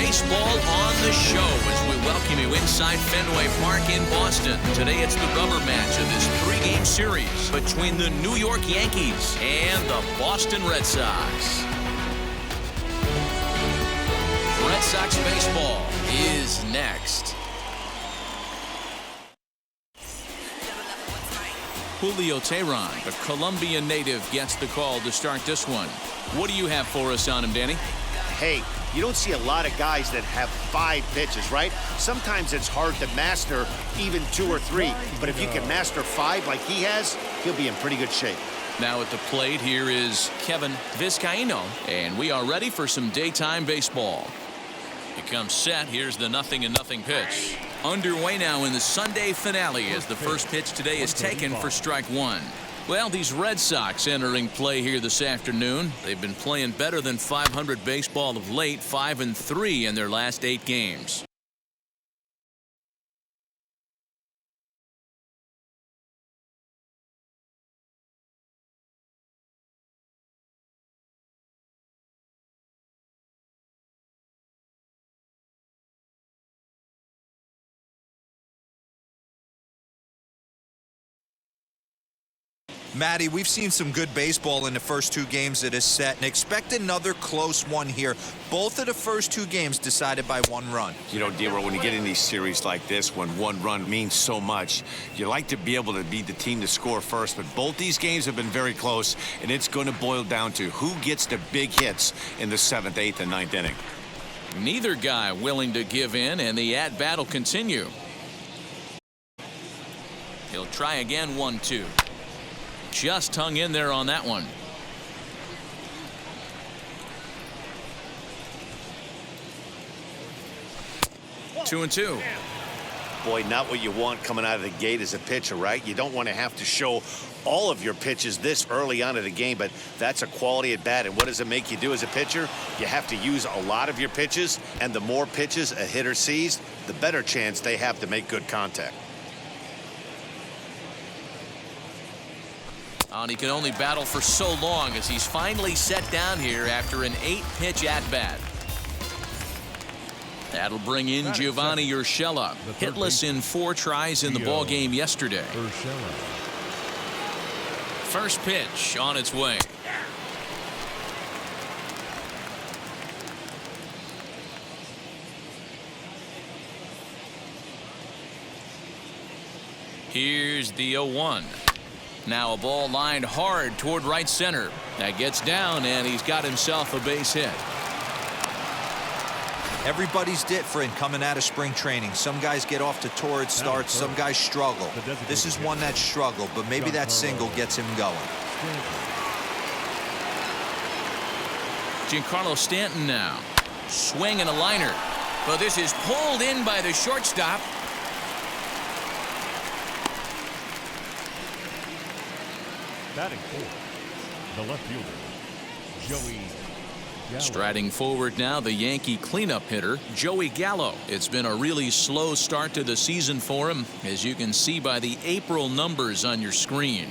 Baseball on the show as we welcome you inside Fenway Park in Boston. Today it's the rubber match of this three-game series between the New York Yankees and the Boston Red Sox. Red Sox baseball is next. Julio Teheran, a Colombian native, gets the call to start this one. What do you have for us on him, Danny? Hey, you don't see a lot of guys that have 5 pitches, right? Sometimes it's hard to master even 2 or 3. But if you can master 5 like he has, he'll be in pretty good shape. Now at the plate, here is Kevin Vizcaíno, and we are ready for some daytime baseball. He comes set. Here's the 0-0 pitch. Underway now in the Sunday finale as the first pitch today is taken for strike 1. Well, these Red Sox entering play here this afternoon. They've been playing better than .500 baseball of late, 5-3 in their last 8 games. Matty, we've seen some good baseball in the first 2 games of this set and expect another close one here. Both of the first 2 games decided by 1 run. You know, Dero, when you get in these series like this, when 1 run means so much, you like to be able to be the team to score first. But both these games have been very close, and it's going to boil down to who gets the big hits in the 7th, 8th, and 9th inning. Neither guy willing to give in, and the at-bat will continue. He'll try again, 1-2. Just hung in there on that one. 2-2. Boy, not what you want coming out of the gate as a pitcher, right? You don't want to have to show all of your pitches this early on in the game, but that's a quality at bat. And what does it make you do as a pitcher? You have to use a lot of your pitches, and the more pitches a hitter sees, the better chance they have to make good contact. And he can only battle for so long as he's finally set down here after an 8-pitch at-bat. That'll bring in Giovanni Urshela, hitless in 4 tries in the ballgame yesterday. First pitch on its way. Here's the 0-1. Now a ball lined hard toward right center. That gets down, and he's got himself a base hit. Everybody's different coming out of spring training. Some guys get off to torrid starts. Some guys struggle. This is one that struggled, but maybe that single gets him going. Giancarlo Stanton now. Swing and a liner. But this is pulled in by the shortstop. Batting fourth, the left fielder, Joey Gallo. Striding forward now, the Yankee cleanup hitter, Joey Gallo. It's been a really slow start to the season for him, as you can see by the April numbers on your screen.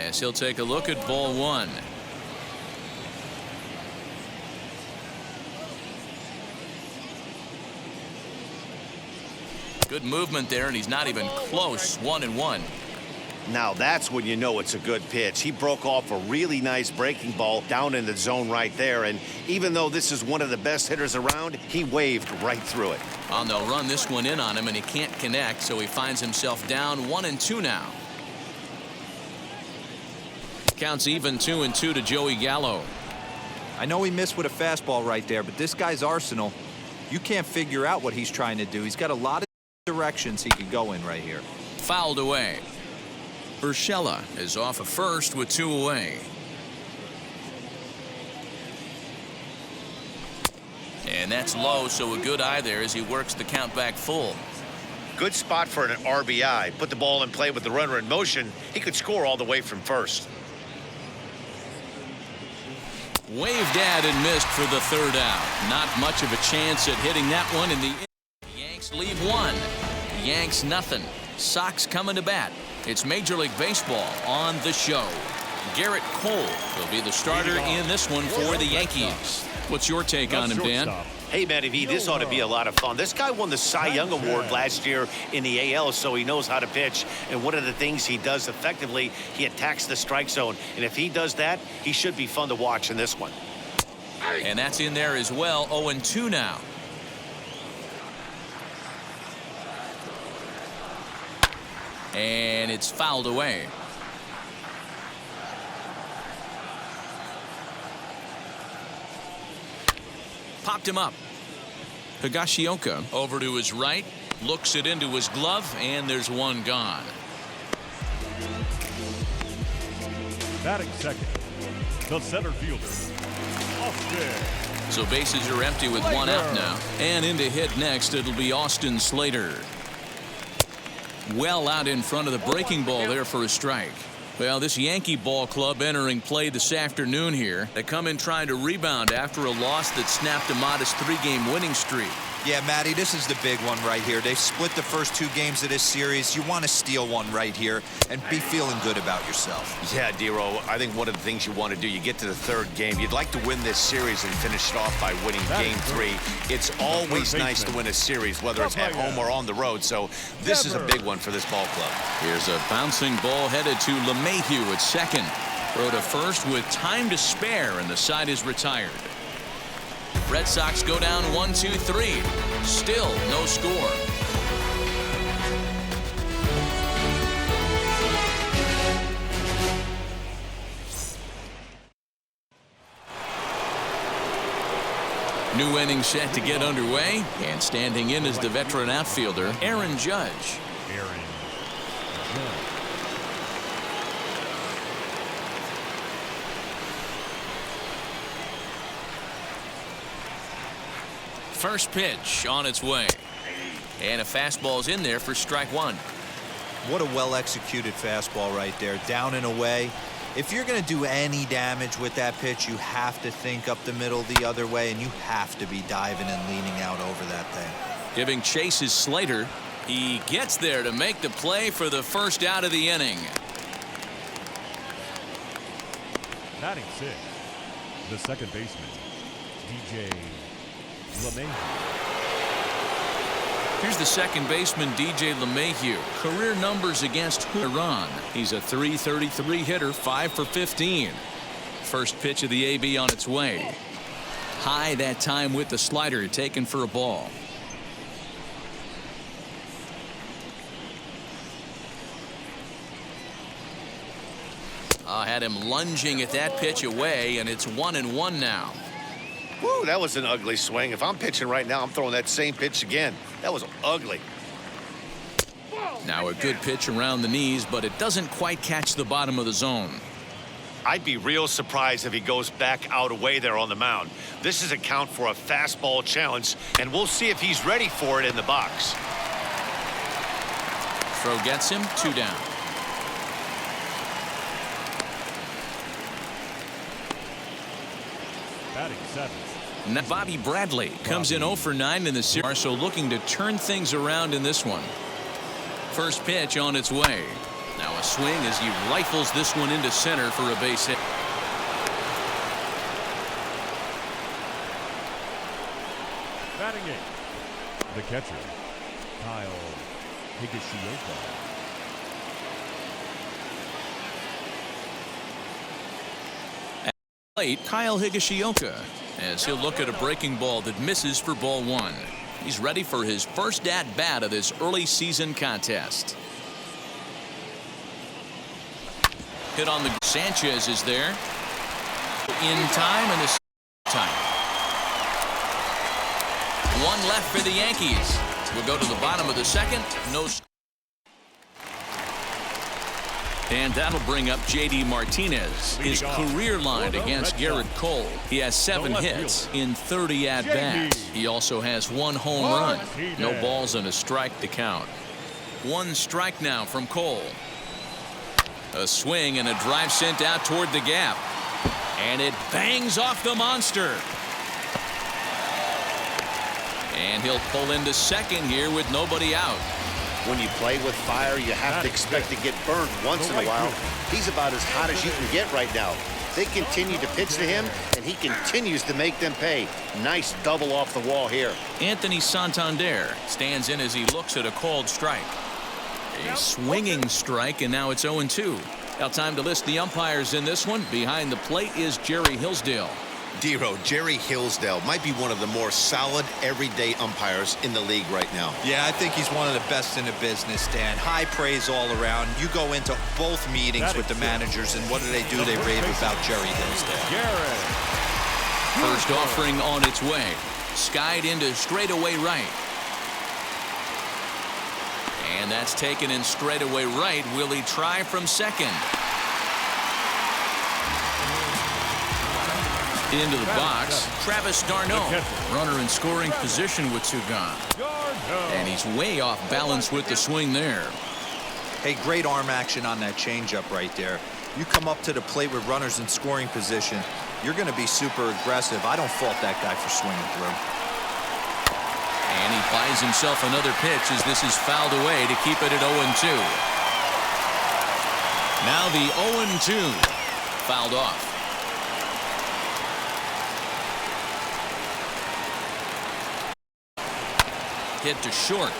As he'll take a look at ball 1. Good movement there, and he's not even close. 1-1. Now that's when you know it's a good pitch. He broke off a really nice breaking ball down in the zone right there, and even though this is one of the best hitters around, he waved right through it. And they'll run this one in on him, and he can't connect, so he finds himself down 1-2 now. Counts even 2-2 to Joey Gallo. I know he missed with a fastball right there, but this guy's arsenal, you can't figure out what he's trying to do. He's got a lot of directions he could go in right here. Fouled away. Urshela is off of first with 2 away. And that's low, so a good eye there as he works the count back full. Good spot for an RBI. Put the ball in play with the runner in motion. He could score all the way from first. Waved at and missed for the 3rd out. Not much of a chance at hitting that one in the Yanks leave 1. Yanks nothing. Sox coming to bat. It's Major League Baseball on the show. Garrett Cole will be the starter in this one for the Yankees. What's your take on him, Dan? Hey, Matty V, this ought to be a lot of fun. This guy won the Cy Young Award last year in the AL, so he knows how to pitch. And one of the things he does effectively, he attacks the strike zone. And if he does that, he should be fun to watch in this one. And that's in there as well. 0-2 now. And it's fouled away. Popped him up. Higashioka over to his right, looks it into his glove, and there's one gone. Batting second, the center fielder, Austin. So bases are empty with one out now. And in to hit next, it'll be Austin Slater. Well out in front of the breaking ball there for a strike. Well, this Yankee ball club entering play this afternoon here. They come in trying to rebound after a loss that snapped a modest 3-game winning streak. Yeah, Matty, this is the big one right here. They've split the first 2 games of this series. You want to steal one right here and be feeling good about yourself. Yeah, Dero, I think one of the things you want to do, you get to the 3rd game, you'd like to win this series and finish it off by winning game 3. It's always nice to win a series, whether it's at home or on the road. So this is a big one for this ball club. Here's a bouncing ball headed to LeMahieu at second. Throw to first with time to spare, and the side is retired. Red Sox go down 1-2-3. Still no score. New inning set to get underway, and standing in is the veteran outfielder Aaron Judge. Aaron Judge. First pitch on its way. And a fastball's in there for strike 1. What a well-executed fastball right there. Down and away. If you're going to do any damage with that pitch, you have to think up the middle the other way, and you have to be diving and leaning out over that thing. Giving chase is Slater. He gets there to make the play for the first out of the inning. Batting 6, the second baseman, DJ LeMahieu. Here's the second baseman, DJ LeMahieu. Career numbers against Iran. He's a .333 hitter, 5 for 15. First pitch of the AB on its way. High that time with the slider, taken for a ball. Had him lunging at that pitch away, and it's 1-1 now. Woo, that was an ugly swing. If I'm pitching right now, I'm throwing that same pitch again. That was ugly. Now a good pitch around the knees, but it doesn't quite catch the bottom of the zone. I'd be real surprised if he goes back out away there on the mound. This is a count for a fastball challenge, and we'll see if he's ready for it in the box. Throw gets him, 2 down. Batting 7. Now Bobby Bradley comes in 0 for 9 in the series, so looking to turn things around in this one. First pitch on its way. Now a swing as he rifles this one into center for a base hit. Batting 8, the catcher, Kyle Higashioka. Late, Kyle Higashioka, as he'll look at a breaking ball that misses for ball 1. He's ready for his first at-bat of this early season contest. Hit on the Sanchez is there. In time and the time. One left for the Yankees. We'll go to the bottom of the second. No. And that'll bring up J.D. Martinez, his career line against Garrett Cole. He has 7 hits in 30 at-bats. He also has 1 home run. No balls and a strike to count. 1 strike now from Cole. A swing and a drive sent out toward the gap. And it bangs off the monster. And he'll pull into second here with nobody out. When you play with fire, you have to expect to get burned once in a while. He's about as hot as you can get right now. They continue to pitch to him, and he continues to make them pay. Nice double off the wall here. Anthony Santander stands in as he looks at a called strike. A swinging strike, and now it's 0-2. Now time to list the umpires in this one. Behind the plate is Jerry Hillsdale. Dero, Jerry Hillsdale might be one of the more solid everyday umpires in the league right now. Yeah, I think he's one of the best in the business, Dan. High praise all around. You go into both meetings with the managers, and what do? They rave about Jerry Hillsdale. First offering on its way. Skied into straightaway right. And that's taken in straightaway right. Will he try from second? Into the box, Travis d'Arnaud, runner in scoring position with two gone. And he's way off balance with the swing there. Hey, great arm action on that changeup right there. You come up to the plate with runners in scoring position, you're going to be super aggressive. I don't fault that guy for swinging through. And he buys himself another pitch as this is fouled away to keep it at 0-2. Now the 0-2 fouled off. Hit to short,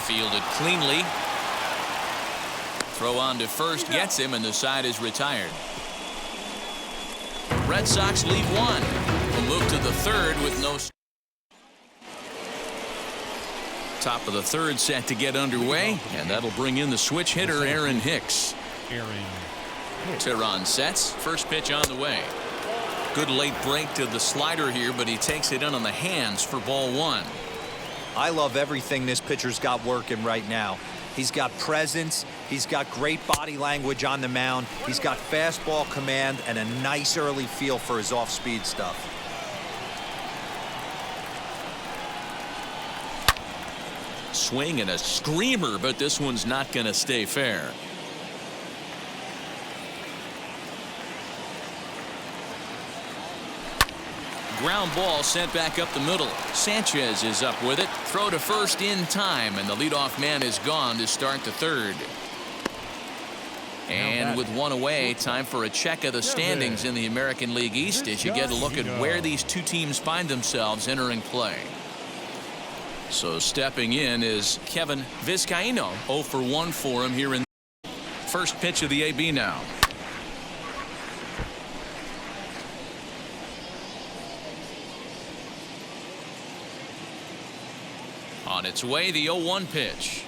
fielded cleanly. Throw on to first gets him, and the side is retired. Red Sox lead one. We'll move to the third with no. Top of the third set to get underway, and that'll bring in the switch hitter Aaron Hicks. Tehran sets. First pitch on the way. Good late break to the slider here, but he takes it in on the hands for ball one. I love everything this pitcher's got working right now. He's got presence. He's got great body language on the mound. He's got fastball command and a nice early feel for his off-speed stuff. Swing and a screamer, but this one's not going to stay fair. Ground ball sent back up the middle. Sanchez is up with it. Throw to first in time, and the leadoff man is gone to start the third. And with one away, time for a check of the standings in the American League East as you get a look at where these two teams find themselves entering play. So stepping in is Kevin Vizcaino. 0 for 1 for him here in first pitch of the AB now. On its way, the 0-1 pitch.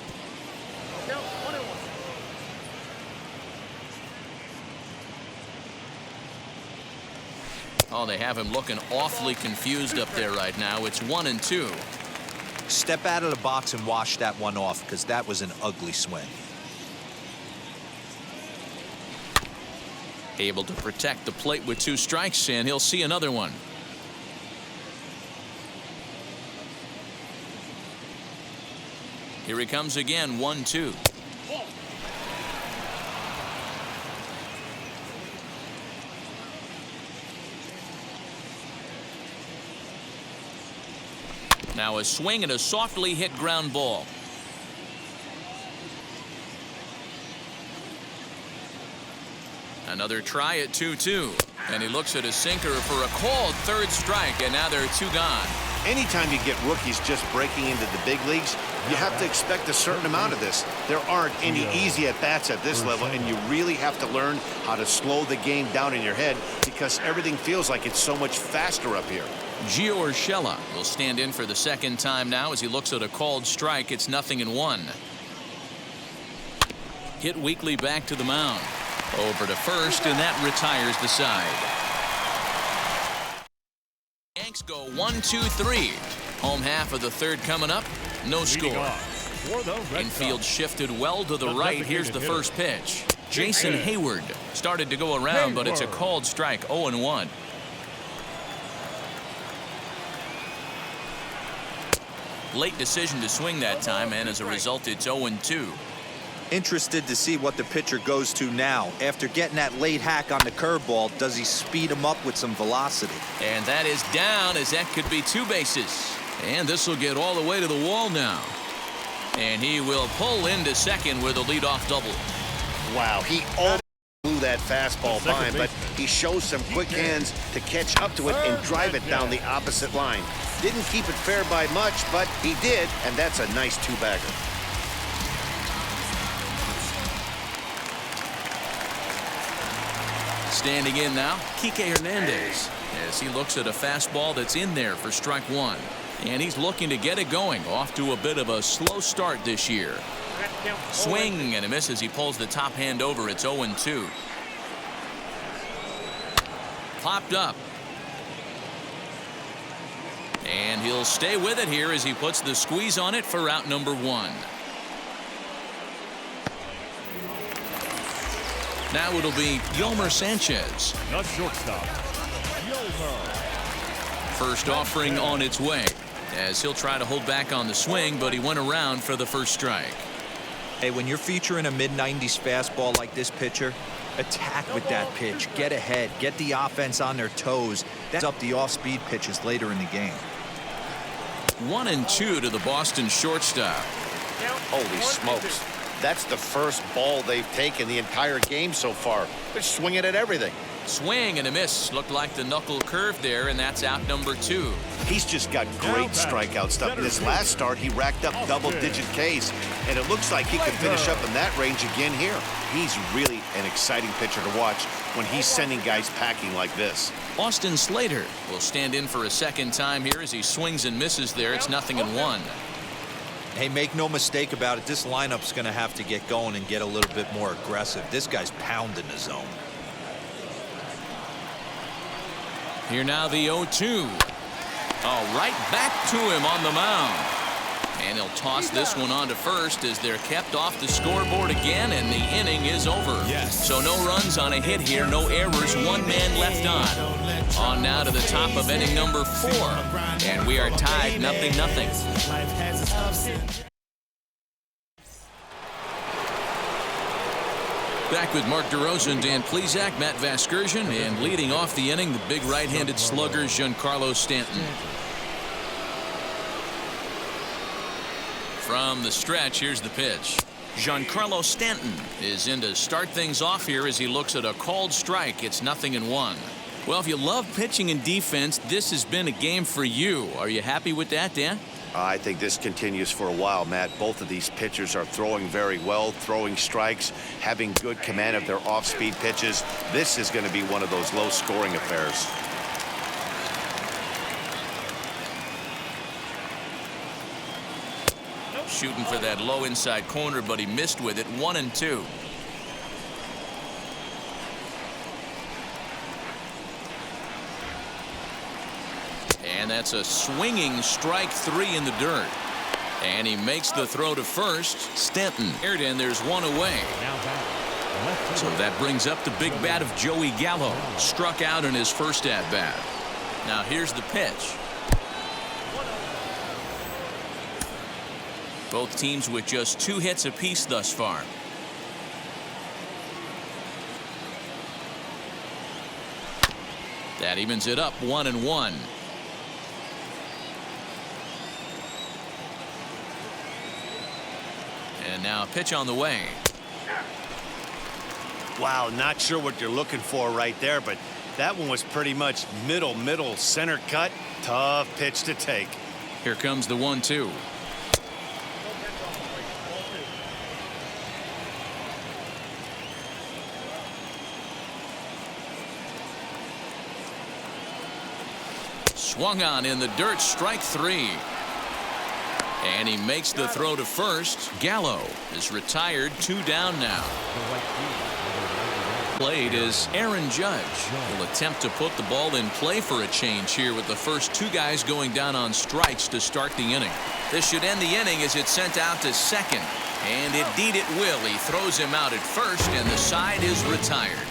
Oh, they have him looking awfully confused up there right now. It's 1-2. Step out of the box and wash that one off, because that was an ugly swing. Able to protect the plate with 2 strikes, and he'll see another one. Here he comes again, 1-2. Now a swing and a softly hit ground ball. Another try at 2-2. And he looks at a sinker for a called third strike, and now there are 2 gone. Anytime you get rookies just breaking into the big leagues, you have to expect a certain amount of this. There aren't any easy at-bats at this level, and you really have to learn how to slow the game down in your head because everything feels like it's so much faster up here. Gio Urshela will stand in for the second time now as he looks at a called strike. It's 0-1. Hit weakly back to the mound. Over to first, and that retires the side. Yanks go 1-2-3. Home half of the third coming up. No score. Infield shifted well to the right. Here's the first pitch. Jason Hayward started to go around, but it's a called strike. 0-1. Late decision to swing that time, and as a result, it's 0-2. Interested to see what the pitcher goes to now. After getting that late hack on the curveball, does he speed him up with some velocity? And that is down, as that could be 2 bases. And this will get all the way to the wall now. And he will pull into second with a leadoff double. Wow, he blew that fastball by him, but he shows some quick hands to catch up to it and drive it down the opposite line. Didn't keep it fair by much, but he did, and that's a nice two-bagger. Standing in now, Kike Hernandez, as he looks at a fastball that's in there for strike one. And he's looking to get it going. Off to a bit of a slow start this year. Swing and a miss as he pulls the top hand over. It's 0-2. Popped up. And he'll stay with it here as he puts the squeeze on it for out number one. Now it'll be Yolmer Sanchez. The shortstop, Yolmer. First offering on its way, as he'll try to hold back on the swing, but he went around for the first strike. Hey, when you're featuring a mid-90s fastball like this pitcher, attack with that pitch. Get ahead. Get the offense on their toes. That's up the off-speed pitches later in the game. 1-2 to the Boston shortstop. Holy smokes. That's the first ball they've taken the entire game so far. They're swinging at everything. Swing and a miss. Looked like the knuckle curve there, and that's out number two. He's just got great strikeout stuff. In his last start, he racked up double-digit Ks, and it looks like he could finish up in that range again here. He's really an exciting pitcher to watch when he's sending guys packing like this. Austin Slater will stand in for a second time here as he swings and misses there. It's 0-1. Hey, make no mistake about it. This lineup's going to have to get going and get a little bit more aggressive. This guy's pounding the zone. Here now the 0-2. Oh, right back to him on the mound. And he'll toss this one on to first as they're kept off the scoreboard again, and the inning is over. Yes. So no runs on a hit here, no errors, one man left on. On now to the top of inning number 4. And we are tied 0-0. Back with Mark DeRosa, Dan Plesac, Matt Vasgersian, and leading off the inning, the big right-handed slugger, Giancarlo Stanton. From the stretch, here's the pitch. Giancarlo Stanton is in to start things off here as he looks at a called strike. It's 0-1. Well, if you love pitching and defense, this has been a game for you. Are you happy with that, Dan? I think this continues for a while, Matt. Both of these pitchers are throwing very well, throwing strikes, having good command of their off-speed pitches. This is going to be one of those low-scoring affairs. Shooting for that low inside corner, but he missed with it. 1-2. And that's a swinging strike 3 in the dirt. And he makes the throw to first. Stanton. And there's one away. So that brings up the big bat of Joey Gallo. Struck out in his first at-bat. Now here's the pitch. Both teams with just 2 hits apiece thus far. That evens it up 1-1. And now a pitch on the way. Wow, not sure what you're looking for right there, but that one was pretty much middle center cut. Tough pitch to take. Here comes the 1-2. Swung on in the dirt, strike 3. And he makes the throw to first. Gallo is retired, 2 down now. Played is Aaron Judge. Will attempt to put the ball in play for a change here with the first 2 guys going down on strikes to start the inning. This should end the inning as it's sent out to second. And indeed it will. He throws him out at first, and the side is retired.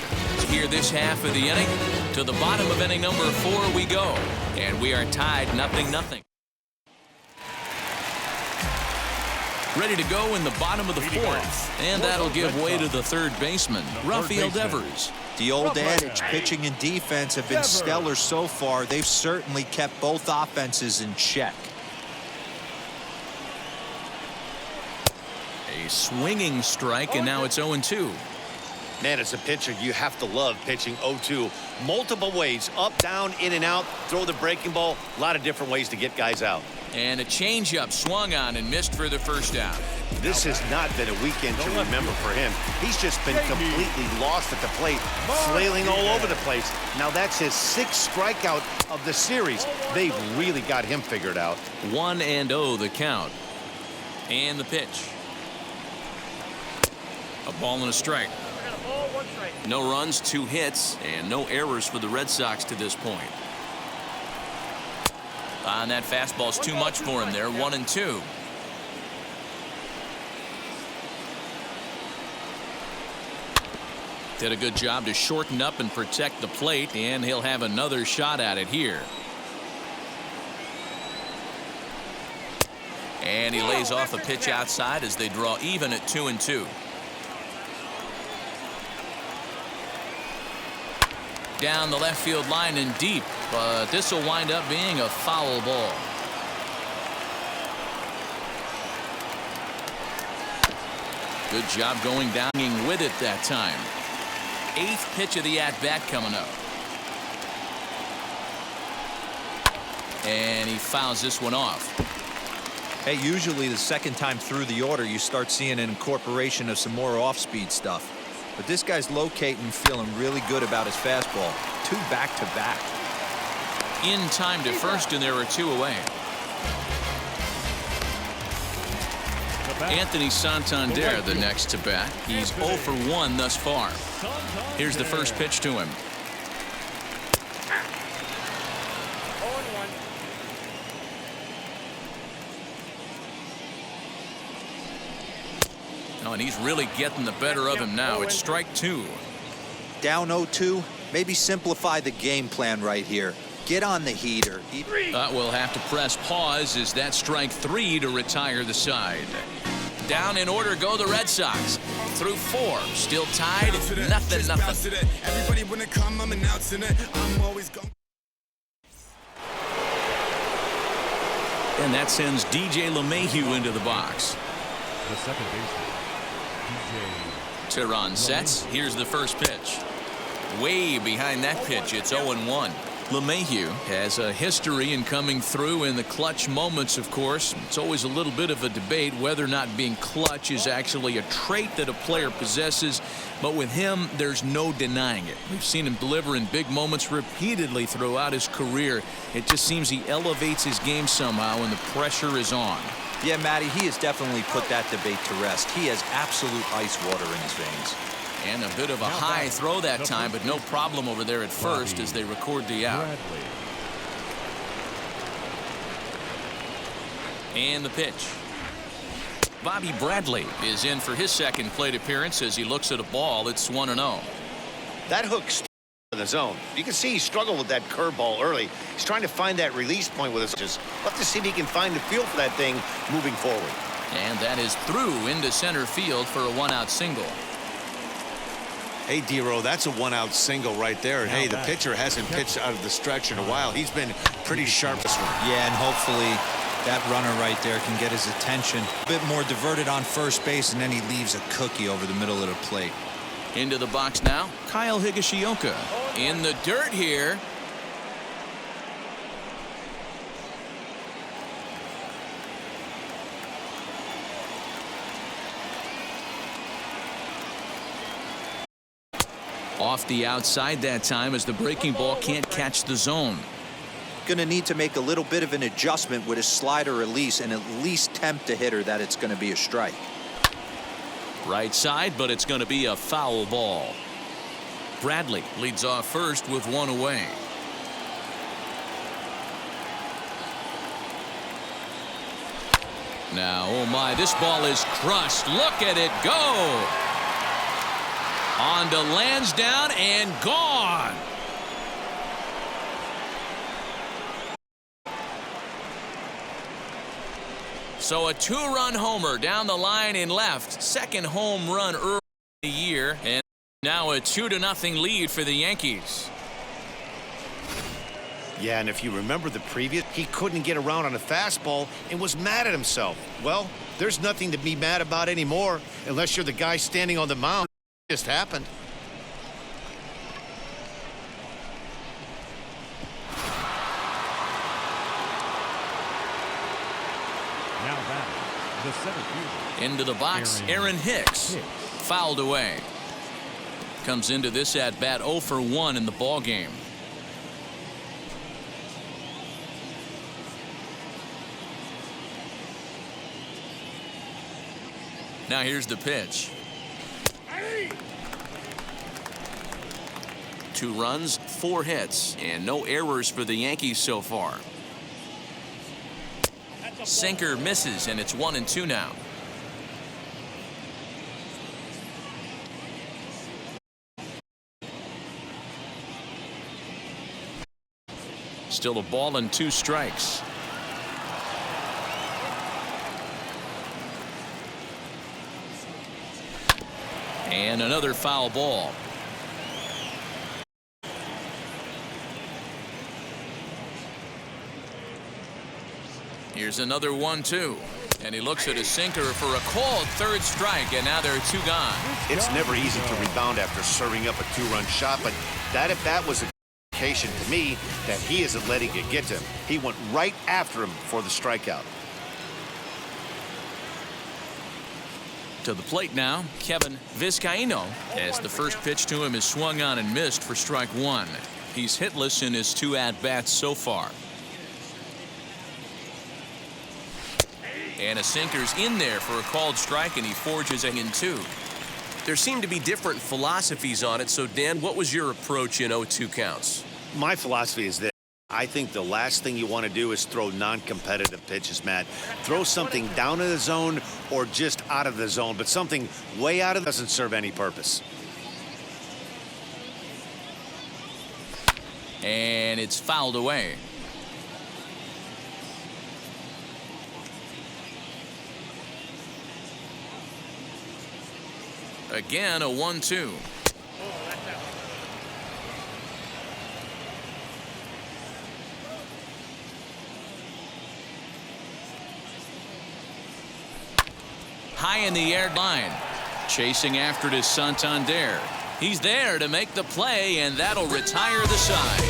Here this half of the inning. To the bottom of inning number 4 we go. And we are tied 0-0. Ready to go in the bottom of the 4th. And that'll give way to the third baseman, Rafael Devers. The old adage, pitching and defense have been stellar so far. They've certainly kept both offenses in check. A swinging strike, and now it's 0-2. Man, as a pitcher, you have to love pitching 0-2. Multiple ways, up, down, in and out, throw the breaking ball. A lot of different ways to get guys out. And a changeup swung on and missed for the first out. This has not been a weekend to remember for him. He's just been completely lost at the plate, flailing all over the place. Now that's his 6th strikeout of the series. They've really got him figured out. 1-0 the count. And the pitch. A ball and a strike. No runs, 2 hits, and no errors for the Red Sox to this point. And that fastball's too much for him there. 1-2. Did a good job to shorten up and protect the plate, and he'll have another shot at it here. And he lays off a pitch outside as they draw even at 2-2. Down the left field line and deep, but this will wind up being a foul ball. Good job going down with it that time. 8th pitch of the at-bat coming up. And he fouls this one off. Hey, usually the second time through the order, you start seeing an incorporation of some more off-speed stuff. But this guy's locating and feeling really good about his fastball. 2 back-to-back. In time to first, and there are 2 away. Anthony Santander the next to bat. He's 0 for 1 thus far. Here's the first pitch to him. Oh, and he's really getting the better of him now. It's strike 2. Down 0-2. Maybe simplify the game plan right here. Get on the heater. We'll have to press pause as that strike 3 to retire the side. Down in order go the Red Sox. Through 4. Still tied. Nothing. Everybody when it come, I'm announcing it. I'm always going. And that sends DJ LeMahieu into the box. The second baseman, DJ. Tehran sets. Here's the first pitch. Way behind that pitch. It's 0-1. LeMahieu has a history in coming through in the clutch moments, of course. It's always a little bit of a debate whether or not being clutch is actually a trait that a player possesses. But with him, there's no denying it. We've seen him deliver in big moments repeatedly throughout his career. It just seems he elevates his game somehow when the pressure is on. Yeah, Matty, he has definitely put that debate to rest. He has absolute ice water in his veins. And a bit of a high throw that time, but no problem over there at first as they record the out. And the pitch. Bobby Bradley is in for his second plate appearance as he looks at a ball. It's 1-0. That hook's in the zone. You can see he struggled with that curveball early. He's trying to find that release point with his. Just love to see if he can find the feel for that thing moving forward. And that is through into center field for a 1-out single. Hey, D-Row, that's a 1-out single right there. And hey, the pitcher hasn't pitched out of the stretch in a while. He's been pretty sharp this one. Yeah, and hopefully that runner right there can get his attention. A bit more diverted on first base, and then he leaves a cookie over the middle of the plate. Into the box now, Kyle Higashioka in the dirt here. Off the outside that time as the breaking ball can't catch the zone. Going to need to make a little bit of an adjustment with his slider release and at least tempt the hitter that it's going to be a strike. Right side, but it's going to be a foul ball. Bradley leads off first with 1 away. Now, oh my, this ball is crushed. Look at it go. On to Lansdowne and gone. So a 2-run homer down the line in left. Second home run early in the year. And now a 2-0 lead for the Yankees. Yeah, and if you remember the previous, he couldn't get around on a fastball and was mad at himself. Well, there's nothing to be mad about anymore unless you're the guy standing on the mound. It just happened. The center fielder. Into the box, Aaron Hicks. Fouled away. Comes into this at bat 0 for 1 in the ball game. Now here's the pitch. 2 runs, 4 hits, and no errors for the Yankees so far. Sinker misses, and it's 1-2 now. Still a ball and 2 strikes. And another foul ball. Here's another 1-2. And he looks at his sinker for a called 3rd strike, and now there are 2 gone. It's never easy to rebound after serving up a 2-run shot, but that at bat was a indication to me that he isn't letting it get to him. He went right after him for the strikeout. To the plate now, Kevin Vizcaino, as the first pitch to him is swung on and missed for strike 1. He's hitless in his 2 at-bats so far. And a sinker's in there for a called strike, and he forges it in 2. There seem to be different philosophies on it. So, Dan, what was your approach in 0-2 counts? My philosophy is this. I think the last thing you want to do is throw non-competitive pitches, Matt. Throw something down in the zone or just out of the zone, but something way out of doesn't serve any purpose. And it's fouled away. Again, a 1-2. High in the air line. Chasing after it is Santander. He's there to make the play, and that'll retire the side.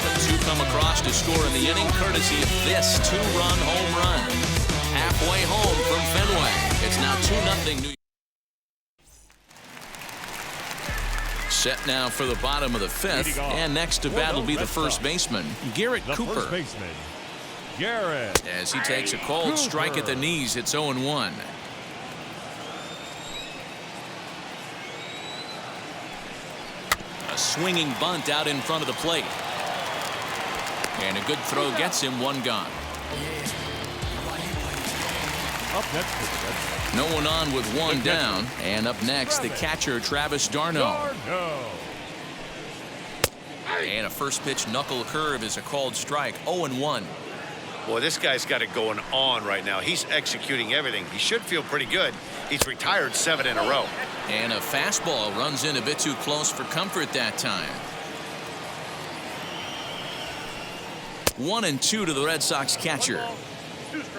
The 2 come across to score in the inning, courtesy of this 2-run home run. Halfway home from Fenway. It's now 2-0 New York. Set now for the bottom of the 5th, and next to bat will be the first baseman, Garrett Cooper. First baseman, Garrett. As he takes a cold strike at the knees, it's 0-1. A swinging bunt out in front of the plate. And a good throw gets him 1 gone. Up next for the Red Sox. No one on with 1 down. And up next, the catcher, Travis d'Arnaud. And a first pitch knuckle curve is a called strike. 0-1. Boy, this guy's got it going on right now. He's executing everything. He should feel pretty good. He's retired 7 in a row. And a fastball runs in a bit too close for comfort that time. 1-2 to the Red Sox catcher.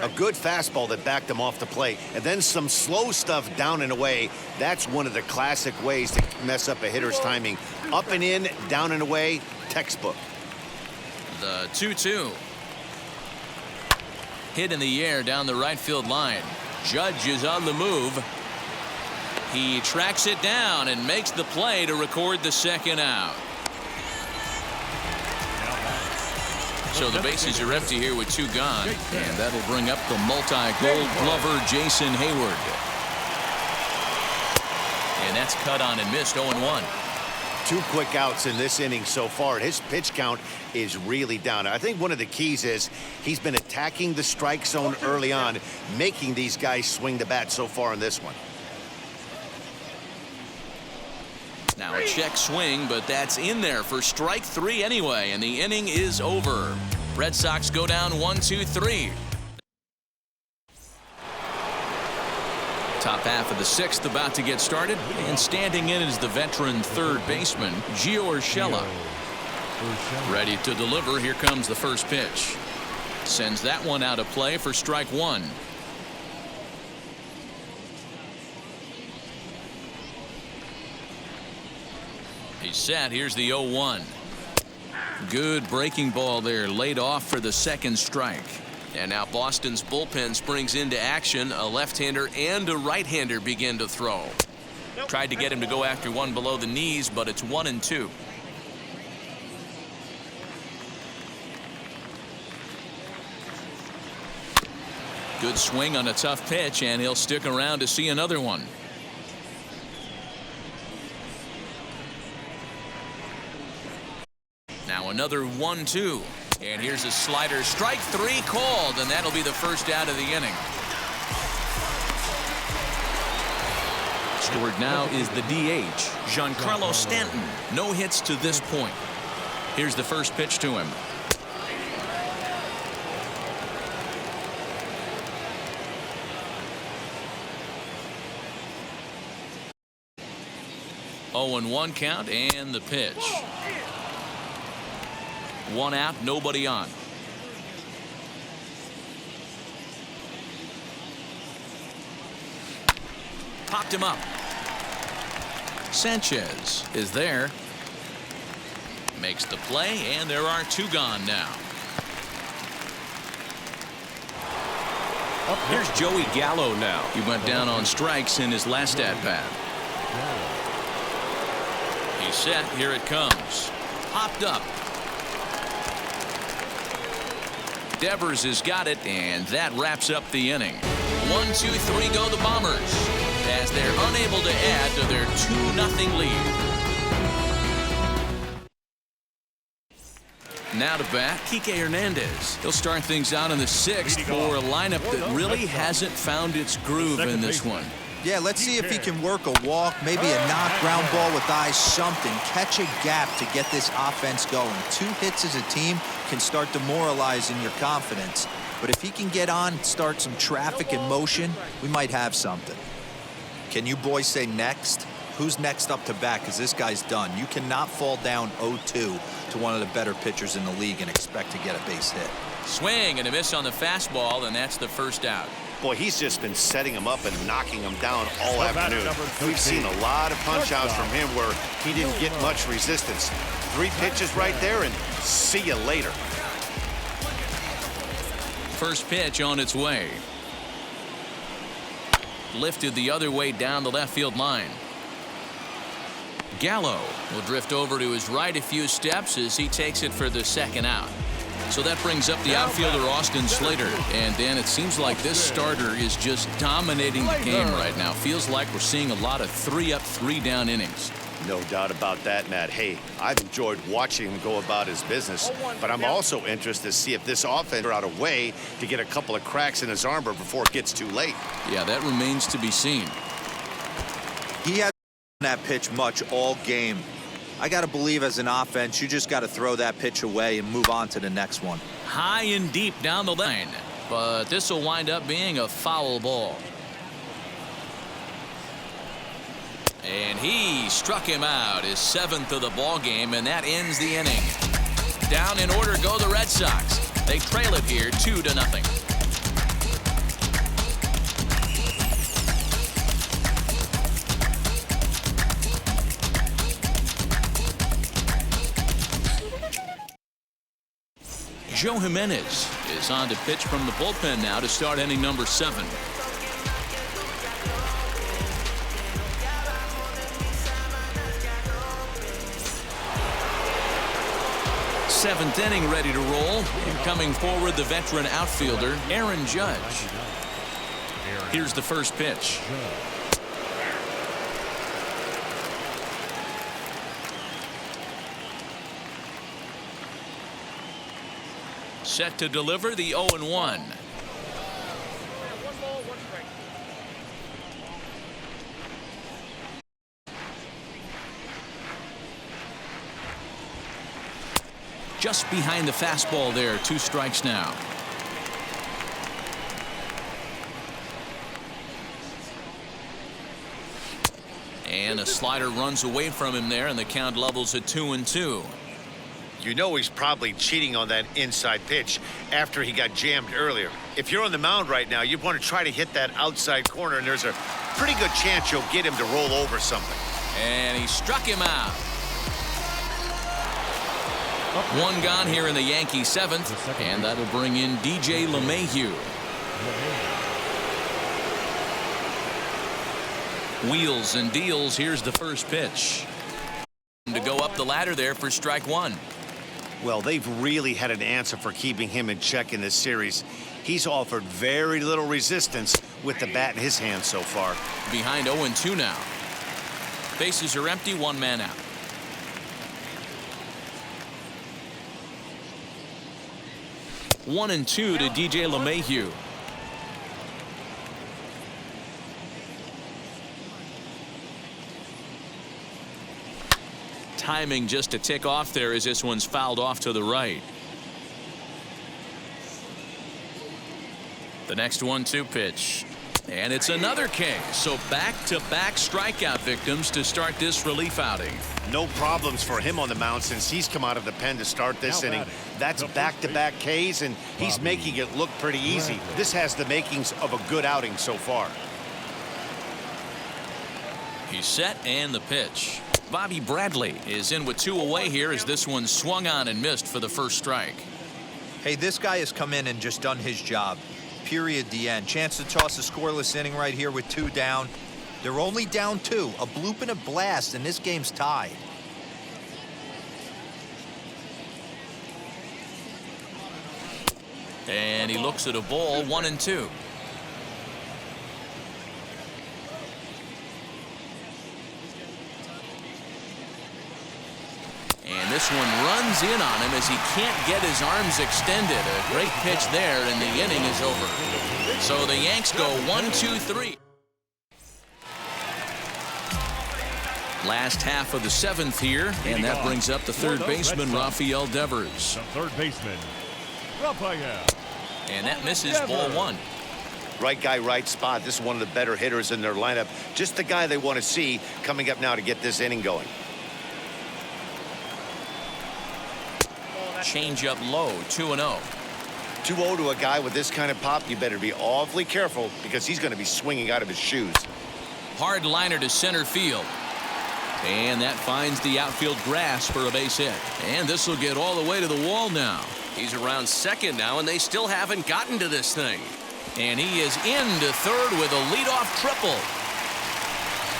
A good fastball that backed him off the plate, and then some slow stuff down and away. That's one of the classic ways to mess up a hitter's timing. Up and in, down and away, textbook. The 2-2. Hit in the air down the right field line. Judge is on the move. He tracks it down and makes the play to record the 2nd out. So the bases are empty here with 2 gone, and that'll bring up the multi-gold glover Jason Hayward. And that's cut on and missed. 0-1. 2 quick outs in this inning so far. His pitch count is really down. I think one of the keys is he's been attacking the strike zone early on, making these guys swing the bat so far in this one. Now a check swing, but that's in there for strike 3 anyway, and the inning is over. Red Sox go down 1-2-3. Top half of the 6th about to get started, and standing in is the veteran 3rd baseman, Gio Urshela. Ready to deliver. Here comes the first pitch. Sends that one out of play for strike 1. He's set. Here's the 0-1. Good breaking ball there, laid off for the 2nd strike. And now Boston's bullpen springs into action. A left-hander and a right-hander begin to throw. Tried to get him to go after one below the knees, but it's 1-2. Good swing on a tough pitch, and he'll stick around to see another one. Now another 1-2. And here's a slider. Strike three called, and that'll be the first out of the inning. Scored now is the DH, Giancarlo Stanton. No hits to this point. Here's the first pitch to him. Oh, and 1 count, and the pitch. 1 out, nobody on. Popped him up. Sanchez is there. Makes the play, and there are 2 gone now. Here's Joey Gallo now. He went down on strikes in his last at-bat. He's set. Here it comes. Popped up. Devers has got it, and that wraps up the inning. 1, 2, 3 go the Bombers as they're unable to add to their 2-0 lead. Now to bat, Kike Hernandez. He'll start things out in the 6th for a lineup that really hasn't found its groove in this one. Yeah, let's see if he can work a walk, maybe a knock ground ball with eyes, something. Catch a gap to get this offense going. 2 hits as a team can start demoralizing your confidence. But if he can get on, start some traffic in motion, we might have something. Can you boys say next? Who's next up to bat? Because this guy's done. You cannot fall down 0-2 to one of the better pitchers in the league and expect to get a base hit. Swing and a miss on the fastball, and that's the first out. Boy, he's just been setting him up and knocking him down all afternoon. We've seen a lot of punch-outs from him where he didn't get much resistance. 3 pitches right there, and see you later. First pitch on its way. Lifted the other way down the left field line. Gallo will drift over to his right a few steps as he takes it for the second out. So that brings up the outfielder Austin Slater. And Dan, it seems like this starter is just dominating the game right now. Feels like we're seeing a lot of 3-up, 3-down innings. No doubt about that, Matt. Hey, I've enjoyed watching him go about his business, but I'm also interested to see if this offense are out of way to get a couple of cracks in his armor before it gets too late. Yeah, that remains to be seen. He hasn't done that pitch much all game. I got to believe as an offense, you just got to throw that pitch away and move on to the next one. High and deep down the line, but this will wind up being a foul ball. And he struck him out, his 7th of the ball game, and that ends the inning. Down in order go the Red Sox. They trail it here 2-0. Joe Jimenez is on to pitch from the bullpen now to start inning number 7. Seventh inning ready to roll. Coming forward, the veteran outfielder, Aaron Judge. Here's the first pitch. Set to deliver the 0-1. Just behind the fastball there. 2 strikes now. And a slider runs away from him there, and the count levels at 2-2. You know he's probably cheating on that inside pitch after he got jammed earlier. If you're on the mound right now, you want to try to hit that outside corner, and there's a pretty good chance you'll get him to roll over something. And he struck him out. One gone here in the Yankees' seventh, and that'll bring in DJ LeMahieu. Wheels and deals. Here's the first pitch. To go up the ladder there for strike one. Well, they've really had an answer for keeping him in check in this series. He's offered very little resistance with the bat in his hand so far. Behind 0-2 now. Bases are empty, one man out. One and two to DJ LeMahieu. Timing just to tick off there as this one's fouled off to the right. The next 1-2 pitch. And it's another K. So back-to-back strikeout victims to start this relief outing. No problems for him on the mound since he's come out of the pen to start this inning. That's back-to-back Ks, and he's making it look pretty easy. This has the makings of a good outing so far. He's set, and the pitch. Bobby Bradley is in with two away here as this one swung on and missed for the first strike. Hey, this guy has come in and just done his job. Period. The end. Chance to toss a scoreless inning right here with two down. They're only down two. A bloop and a blast, and this game's tied. And he looks at a ball, 1-2. And this one runs in on him as he can't get his arms extended. A great pitch there, and the inning is over. So the Yanks go 1-2-3. Last half of the seventh here, and that brings up the third baseman, Rafael Devers. The third baseman, Rafael. And that misses ball one. Right guy, right spot. This is one of the better hitters in their lineup. Just the guy they want to see coming up now to get this inning going. Change up low, 2-0. 2-0 to a guy with this kind of pop, you better be awfully careful because he's going to be swinging out of his shoes. Hard liner to center field. And that finds the outfield grass for a base hit. And this will get all the way to the wall now. He's around second now, and they still haven't gotten to this thing. And he is into third with a leadoff triple.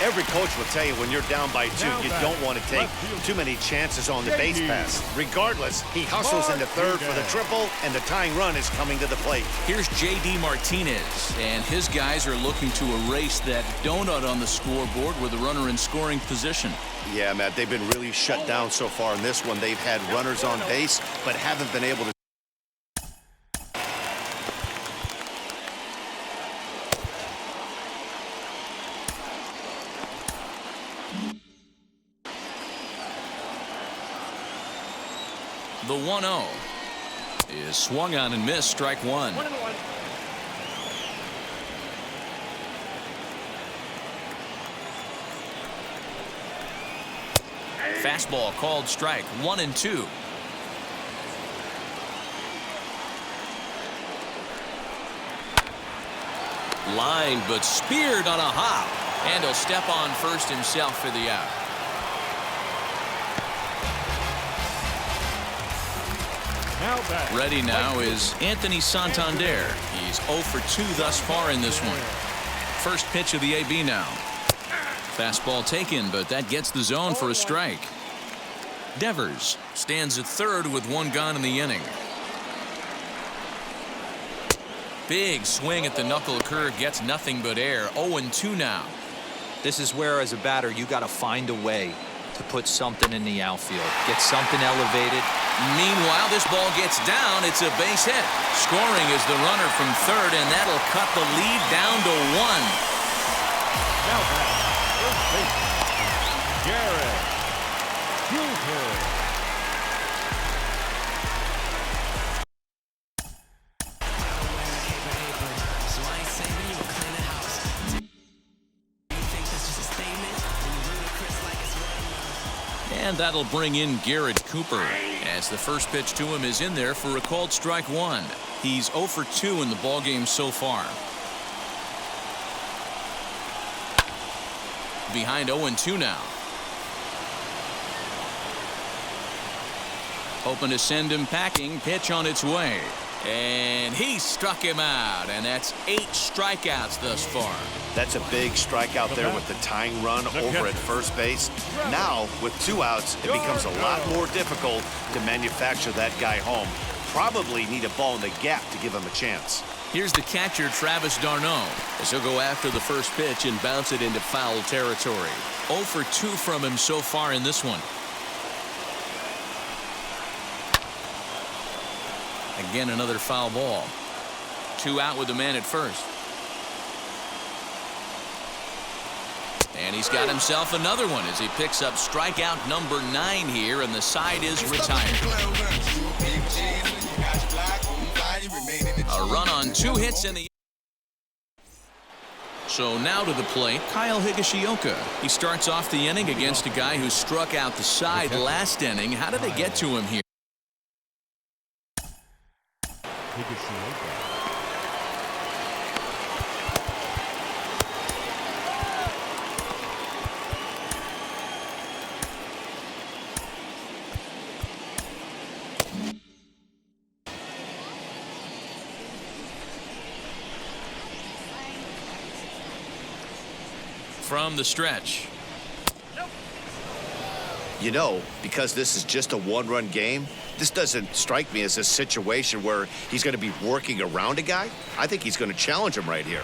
Every coach will tell you when you're down by two, you don't want to take too many chances on the base pass. Regardless, he hustles into third for the triple, and the tying run is coming to the plate. Here's J.D. Martinez, and his guys are looking to erase that donut on the scoreboard with a runner in scoring position. Yeah, Matt, they've been really shut down so far in this one. They've had runners on base, but haven't been able to. The 1-0 is swung on and missed, strike one. Fastball called strike, 1-2. Lined but speared on a hop, and he'll step on first himself for the out. Ready now is Anthony Santander. He's 0 for 2 thus far in this one. First pitch of the AB now. Fastball taken, but that gets the zone for a strike. Devers stands at third with one gone in the inning. Big swing at the knuckle curve, gets nothing but air. 0-2 now. This is where, as a batter, you got to find a way to put something in the outfield. Get something elevated. Meanwhile, this ball gets down. It's a base hit. Scoring is the runner from third, and that'll cut the lead down to 1. Now back, first base, Garrett Cooper. And that'll bring in Garrett Cooper as the first pitch to him is in there for a called strike one. He's 0 for 2 in the ballgame so far. Behind 0-2 now. Hoping to send him packing. Pitch on its way. And he struck him out, and that's 8 strikeouts thus far. That's a big strikeout there with the tying run over at first base. Now, with 2 outs, it becomes a lot more difficult to manufacture that guy home. Probably need a ball in the gap to give him a chance. Here's the catcher, Travis d'Arnaud, as he'll go after the first pitch and bounce it into foul territory. 0 for 2 from him so far in this one. Again, another foul ball. 2 out with the man at first. And he's got himself another one as he picks up strikeout number 9 here, and the side is retired. A run on 2 hits in the. So now to the plate, Kyle Higashioka. He starts off the inning against a guy who struck out the side last inning. How did they get to him here? From the stretch. You know, because this is just a 1-run game, this doesn't strike me as a situation where he's going to be working around a guy. I think he's going to challenge him right here.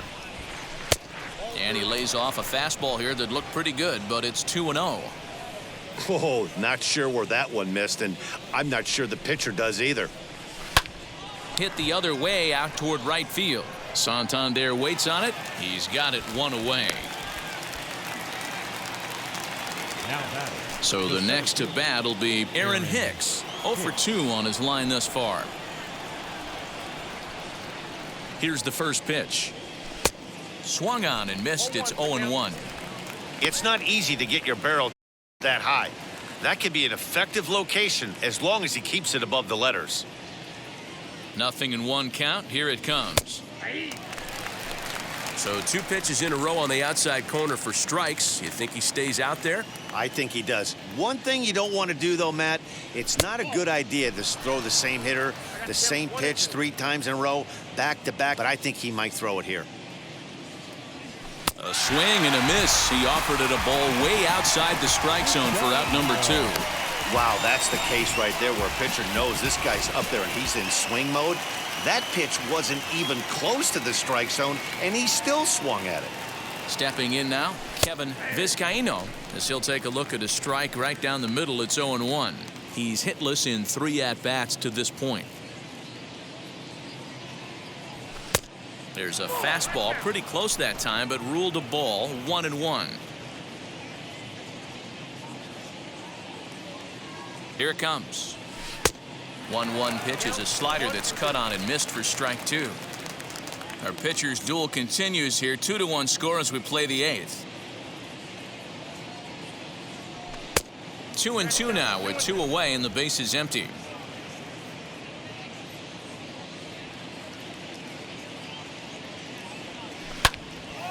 And he lays off a fastball here that looked pretty good, but it's 2-0. Whoa, not sure where that one missed, and I'm not sure the pitcher does either. Hit the other way out toward right field. Santander waits on it. He's got it 1 away. So the next to bat will be Aaron Hicks. 0 for 2 on his line thus far. Here's the first pitch. Swung on and missed. It's 0-1. It's not easy to get your barrel that high. That can be an effective location as long as he keeps it above the letters. 0-1 count. Here it comes. So 2 pitches in a row on the outside corner for strikes. You think he stays out there? I think he does. One thing you don't want to do, though, Matt, it's not a good idea to throw the same hitter, the same pitch 3 times in a row, back to back, but I think he might throw it here. A swing and a miss. He offered it a ball way outside the strike zone for out number 2. Wow, that's the case right there where a pitcher knows this guy's up there and he's in swing mode. That pitch wasn't even close to the strike zone, and he still swung at it. Stepping in now, Kevin Vizcaino, as he'll take a look at a strike right down the middle. It's 0-1. He's hitless in 3 at-bats to this point. There's a fastball pretty close that time, but ruled a ball. 1-1. Here it comes. 1-1 pitch is a slider that's cut on and missed for strike 2. Our pitcher's duel continues here. 2-1 score as we play the 8th. 2-2 now with 2 away and the base is empty.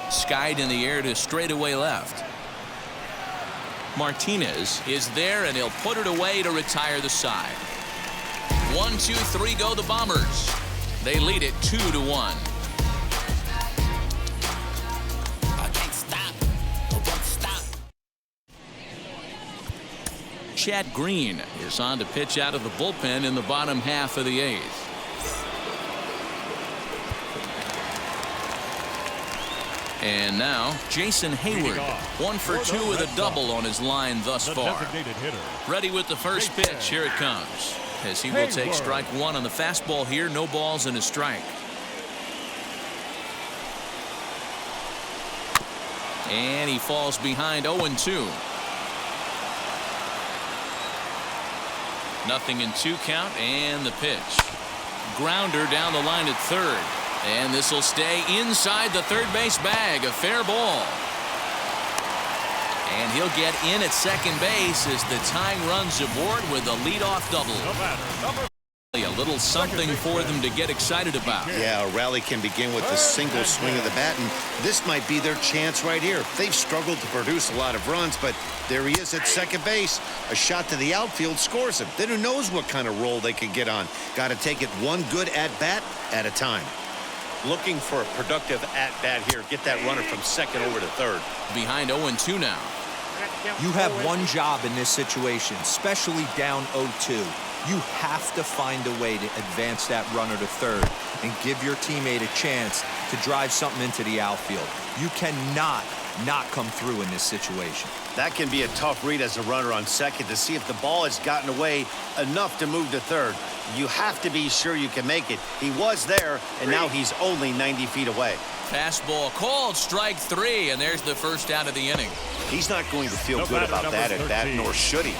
Skied in the air to straightaway left. Martinez is there and he'll put it away to retire the side. 1, 2, 3 go the Bombers. They lead it 2-1. Chad Green is on to pitch out of the bullpen in the bottom half of the 8th. And now Jason Hayward, 1 for 2 with a double on his line thus far. Ready with the first pitch. Here it comes. As he will take strike 1 on the fastball here. No balls and a strike. And he falls behind 0-2. 0-2 count and the pitch. Grounder down the line at third. And this will stay inside the third base bag. A fair ball. And he'll get in at second base as the tying runs aboard with a leadoff double. A A little something for them to get excited about. Yeah, a rally can begin with a single swing of the bat, and this might be their chance right here. They've struggled to produce a lot of runs, but there he is at second base. A shot to the outfield scores him. Then who knows what kind of roll they could get on. Got to take it one good at-bat at a time. Looking for a productive at-bat here. Get that runner from second over to third. Behind 0-2 now. You have one job in this situation, especially down 0-2. You have to find a way to advance that runner to third and give your teammate a chance to drive something into the outfield. You cannot not come through in this situation. That can be a tough read as a runner on second to see if the ball has gotten away enough to move to third. You have to be sure you can make it. He was there, and now he's only 90 feet away. Fastball called, strike 3, and there's the first out of the inning. He's not going to feel good about that at bat, nor should he.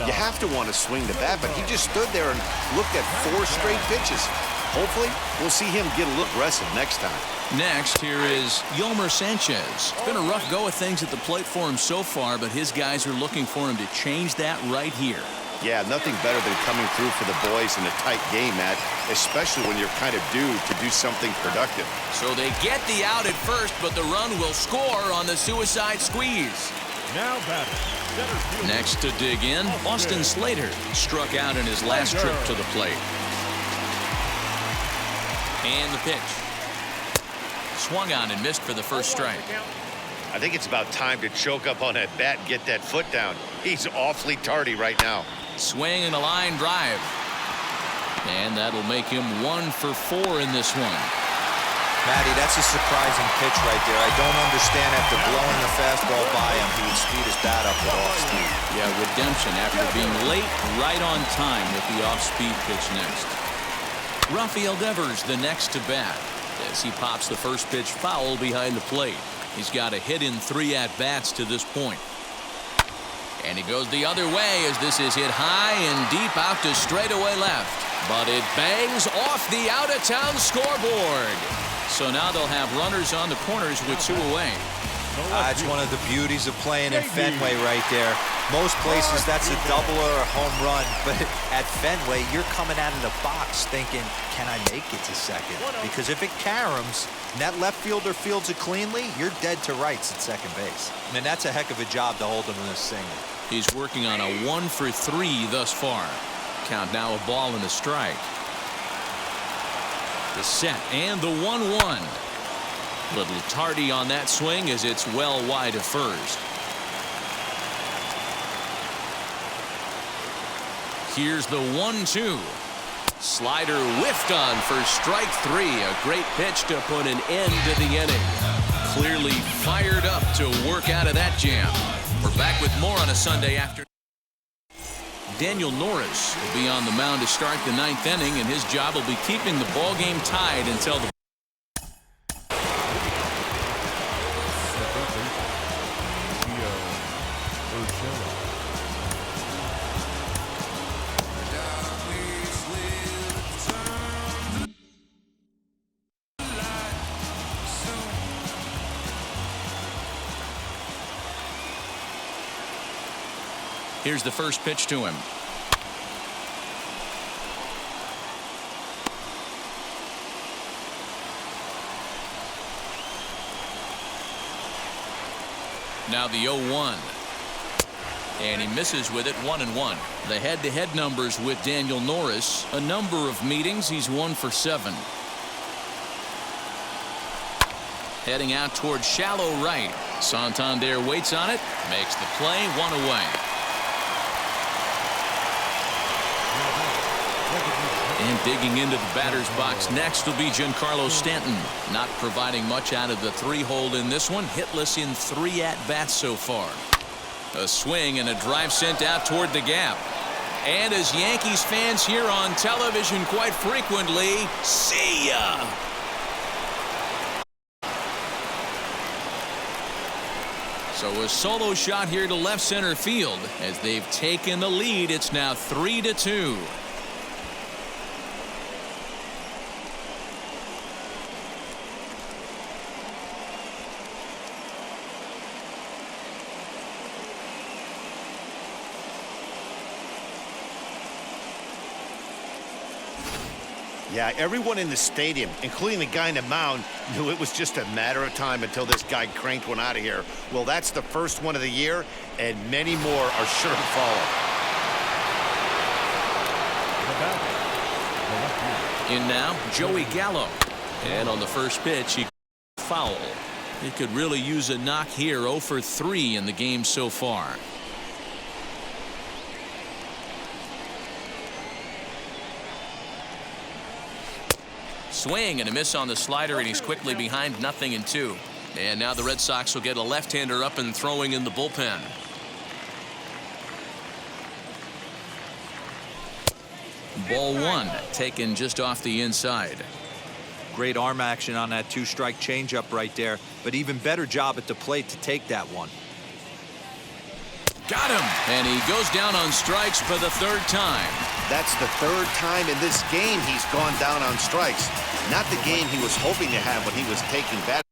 You have to want to swing the bat, but he just stood there and looked at 4 straight pitches. Hopefully, we'll see him get a little aggressive next time. Next, here is Yolmer Sanchez. It's been a rough go of things at the plate for him so far, but his guys are looking for him to change that right here. Yeah, nothing better than coming through for the boys in a tight game, Matt, especially when you're kind of due to do something productive. So they get the out at first, but the run will score on the suicide squeeze. Now batting. Next to dig in, Austin Slater struck out in his last trip to the plate. And the pitch. Swung on and missed for the first strike. I think it's about time to choke up on that bat and get that foot down. He's awfully tardy right now. Swing and a line drive. And that'll make him 1 for 4 in this one. Matty, that's a surprising pitch right there. I don't understand after blowing the fastball by him, he would speed his bat up with off speed. Yeah, redemption after being late, right on time with the off-speed pitch next. Rafael Devers the next to bat as he pops the first pitch foul behind the plate. He's got a hit in 3 at-bats to this point. And he goes the other way as this is hit high and deep out to straightaway left. But it bangs off the out-of-town scoreboard. So now they'll have runners on the corners with 2 away. It's one of the beauties of playing in Fenway right there. Most places that's a double or a home run, but at Fenway you're coming out of the box thinking, can I make it to second? Because if it caroms and that left fielder fields it cleanly, you're dead to rights at second base. I mean, that's a heck of a job to hold him in this single. He's working on a 1 for 3 thus far. Count now a ball and a strike. The set and the 1-1. Little tardy on that swing as it's well wide of first. Here's the 1-2. Slider whiffed on for strike 3. A great pitch to put an end to the inning. Clearly fired up to work out of that jam. We're back with more on a Sunday afternoon. Daniel Norris will be on the mound to start the 9th inning, and his job will be keeping the ball game tied until the Here's the first pitch to him. Now the 0-1. And he misses with it, 1-1. The head-to-head numbers with Daniel Norris. A number of meetings. He's 1 for 7. Heading out towards shallow right. Santander waits on it. Makes the play, 1 away. And digging into the batter's box next will be Giancarlo Stanton. Not providing much out of the 3-hole in this one. Hitless in 3 at-bats so far. A swing and a drive sent out toward the gap. And as Yankees fans hear on television quite frequently, see ya! So a solo shot here to left center field. As they've taken the lead, it's now 3-2. Yeah, everyone in the stadium, including the guy in the mound, knew it was just a matter of time until this guy cranked one out of here. Well, that's the first one of the year, and many more are sure to follow. In now, Joey Gallo. And on the first pitch, he foul. He could really use a knock here. 0 for 3 in the game so far. Swing and a miss on the slider, and he's quickly behind 0-2. And now the Red Sox will get a left-hander up and throwing in the bullpen. Ball 1 taken just off the inside. Great arm action on that 2-strike changeup right there, but even better job at the plate to take that one. Got him, and he goes down on strikes for the 3rd time. That's the 3rd time in this game he's gone down on strikes. Not the game he was hoping to have when he was taking bat.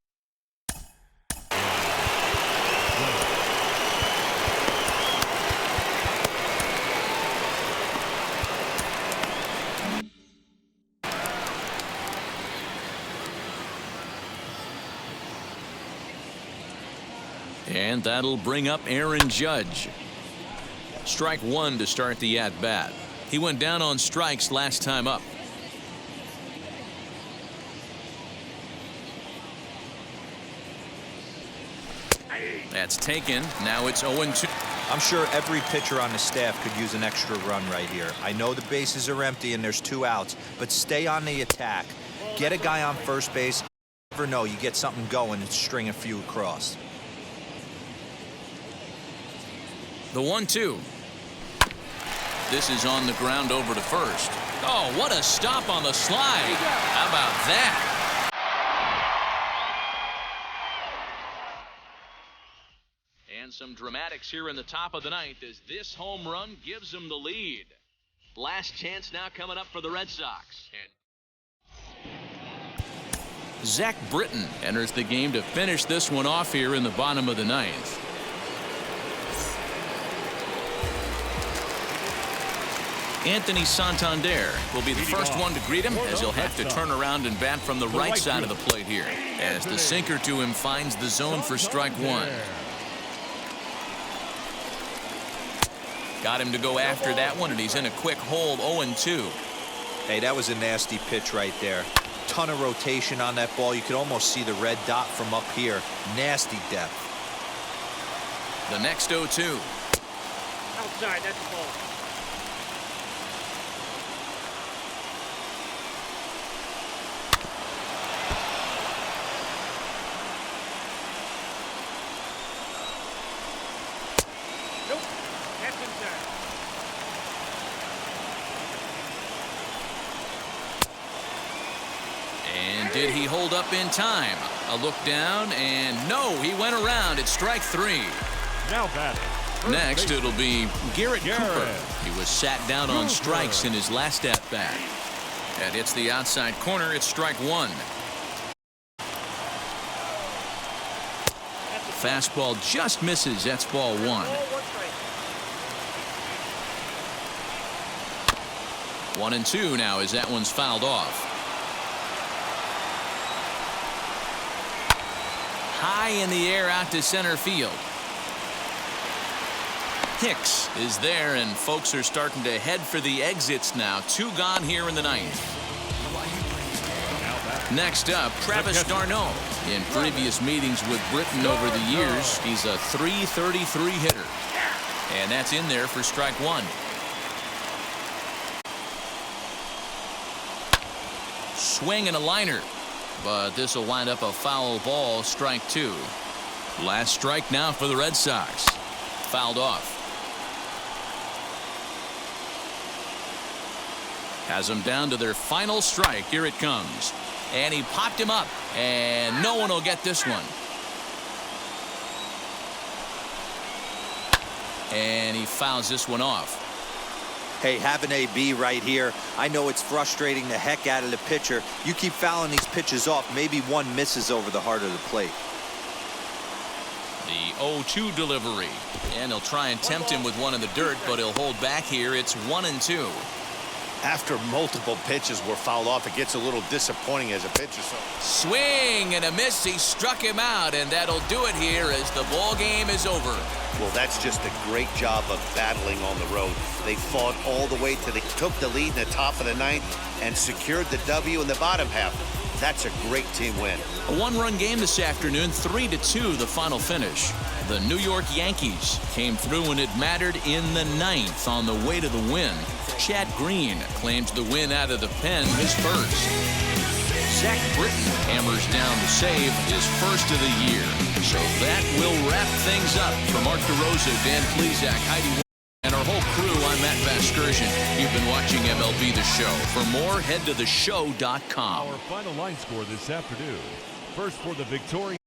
And that'll bring up Aaron Judge. Strike 1 to start the at-bat. He went down on strikes last time up. That's taken. Now it's 0-2. I'm sure every pitcher on the staff could use an extra run right here. I know the bases are empty and there's 2 outs, but stay on the attack. Get a guy on first base. You never know, you get something going and string a few across. The 1-2. This is on the ground over to first. Oh, what a stop on the slide. How about that? And some dramatics here in the top of the 9th as this home run gives them the lead. Last chance now coming up for the Red Sox. And Zach Britton enters the game to finish this one off here in the bottom of the 9th. Anthony Santander will be the first one to greet him as he'll have to turn around and bat from the right side of the plate here as the sinker to him finds the zone for strike 1. Got him to go after that one, and he's in a quick hold. 0-2. Hey, that was a nasty pitch right there. Ton of rotation on that ball. You could almost see the red dot from up here. Nasty depth. The next 0-2. Outside, that's the ball. And did he hold up in time? A look down, and no, he went around. It's strike 3. Now batting. Next, it'll be Garrett Cooper. He was sat down on strikes in his last at-bat. And it's the outside corner. It's strike 1. Fastball just misses. That's ball 1. 1-2 now as that one's fouled off. High in the air out to center field. Hicks is there, and folks are starting to head for the exits now. 2 gone here in the 9th. Next up, Travis d'Arnaud. In previous meetings with Britton over the years, he's a .333 hitter. And that's in there for strike 1. Swing and a liner. But this will wind up a foul ball, strike 2. Last strike now for the Red Sox. Fouled off. Has them down to their final strike. Here it comes. And he popped him up. And no one will get this one. And he fouls this one off. Hey, have an AB right here. I know it's frustrating the heck out of the pitcher. You keep fouling these pitches off, maybe one misses over the heart of the plate. The 0-2 delivery. And he'll try and tempt him with one in the dirt, but he'll hold back here. It's 1-2. After multiple pitches were fouled off, it gets a little disappointing as a pitcher. Swing and a miss. He struck him out, and that'll do it here as the ball game is over. Well, that's just a great job of battling on the road. They fought all the way to took the lead in the top of the ninth and secured the W in the bottom half. That's a great team win. A one-run game this afternoon, 3-2 the final finish. The New York Yankees came through when it mattered in the ninth on the way to the win. Chad Green claims the win out of the pen, his first. Zach Britton hammers down the save, his first of the year. So that will wrap things up. For Mark DeRosa, Dan Plesac, Heidi, and our whole crew, I'm Matt Vasgersian. You've been watching MLB The Show. For more, head to theshow.com. Our final line score this afternoon. First for the Victoria.